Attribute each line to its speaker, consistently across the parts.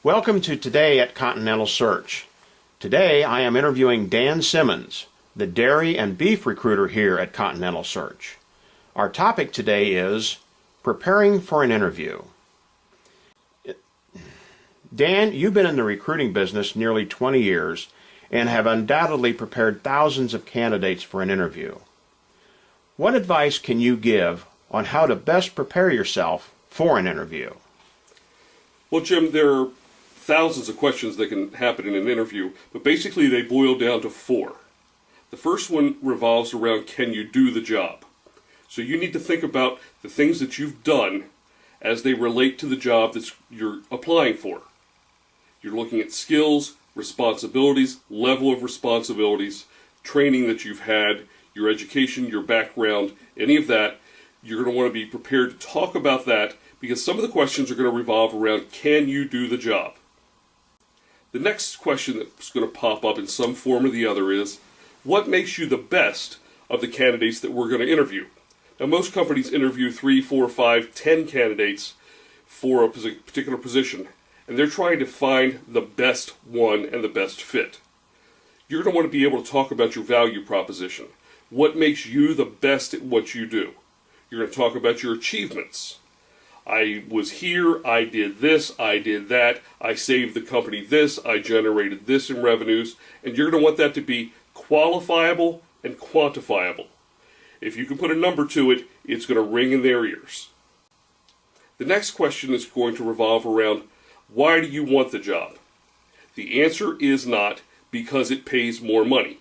Speaker 1: Welcome to Today at Continental Search. Today I am interviewing Dan Simmons, the dairy and beef recruiter here at Continental Search. Our topic today is preparing for an interview. Dan, you've been in the recruiting business nearly 20 years and have undoubtedly prepared thousands of candidates for an interview. What advice can you give on how to best prepare yourself for an interview?
Speaker 2: Well, Jim, there are thousands of questions that can happen in an interview, but basically they boil down to four. The first one revolves around, can you do the job? So you need to think about the things that you've done as they relate to the job that you're applying for. You're looking at skills, responsibilities, level of responsibilities, training that you've had, your education, your background, any of that. You're going to want to be prepared to talk about that because some of the questions are going to revolve around, can you do the job? The next question that's going to pop up in some form or the other is, what makes you the best of the candidates that we're going to interview? Now, most companies interview 3, 4, 5, 10 candidates for a particular position, and they're trying to find the best one and the best fit. You're going to want to be able to talk about your value proposition. What makes you the best at what you do? You're going to talk about your achievements. I was here, I did this, I did that, I saved the company this, I generated this in revenues, and you're going to want that to be qualifiable and quantifiable. If you can put a number to it, it's going to ring in their ears. The next question is going to revolve around, why do you want the job? The answer is not because it pays more money.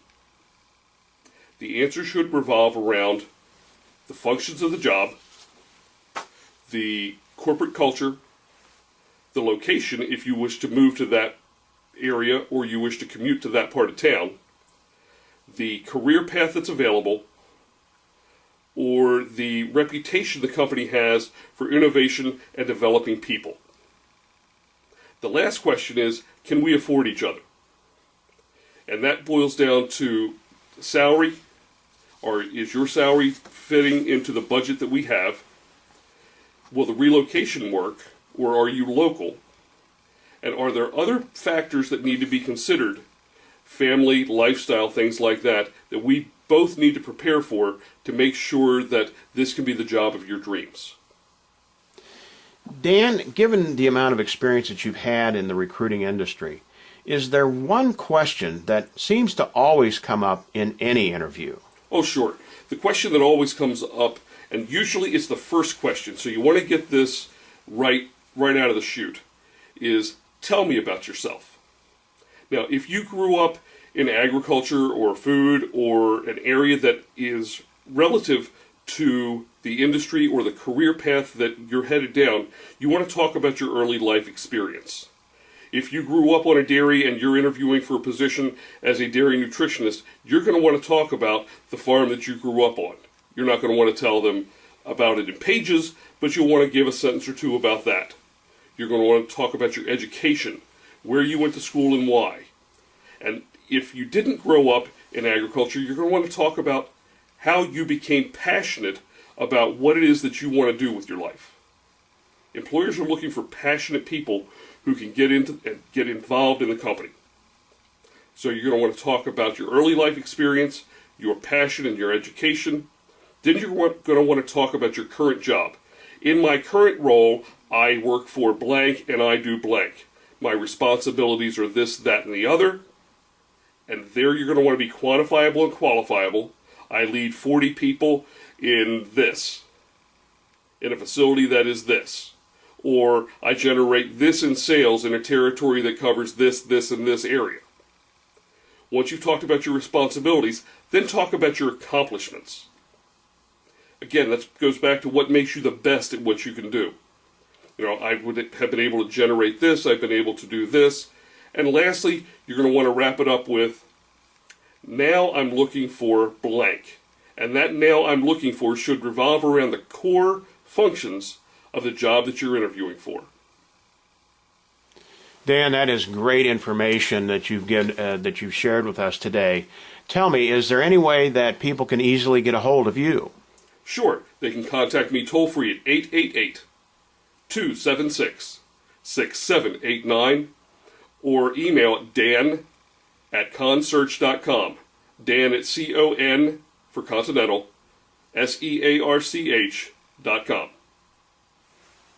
Speaker 2: The answer should revolve around the functions of the job, the corporate culture, the location if you wish to move to that area or you wish to commute to that part of town, the career path that's available, or the reputation the company has for innovation and developing people. The last question is, can we afford each other? And that boils down to salary, or is your salary fitting into the budget that we have? Will the relocation work, or are you local? And are there other factors that need to be considered, family, lifestyle, things like that, that we both need to prepare for to make sure that this can be the job of your dreams?
Speaker 1: Dan, given the amount of experience that you've had in the recruiting industry, is there one question that seems to always come up in any interview?
Speaker 2: Oh, sure. The question that always comes up, and usually it's the first question, so you want to get this right out of the chute, is tell me about yourself. Now, if you grew up in agriculture or food or an area that is relative to the industry or the career path that you're headed down, you want to talk about your early life experience. If you grew up on a dairy and you're interviewing for a position as a dairy nutritionist, you're going to want to talk about the farm that you grew up on. You're not going to want to tell them about it in pages, but you'll want to give a sentence or two about that. You're going to want to talk about your education, where you went to school and why. And if you didn't grow up in agriculture, you're going to want to talk about how you became passionate about what it is that you want to do with your life. Employers are looking for passionate people who can get into and get involved in the company. So you're going to want to talk about your early life experience, your passion and your education. Then you're going to want to talk about your current job. In my current role, I work for blank and I do blank. My responsibilities are this, that, and the other. And there you're going to want to be quantifiable and qualifiable. I lead 40 people in this, in a facility that is this. Or I generate this in sales in a territory that covers this, this, and this area. Once you've talked about your responsibilities, then talk about your accomplishments. Again, that goes back to what makes you the best at what you can do. You know, I would have been able to generate this, I've been able to do this. And lastly, you're going to want to wrap it up with, now I'm looking for blank. And that now I'm looking for should revolve around the core functions of the job that you're interviewing for.
Speaker 1: Dan, that is great information that you've shared with us today. Tell me, is there any way that people can easily get a hold of you?
Speaker 2: Sure, they can contact me toll-free at 888-276 6789 or email dan@consearch.com. Dan at CON for Continental, SEARCH.com.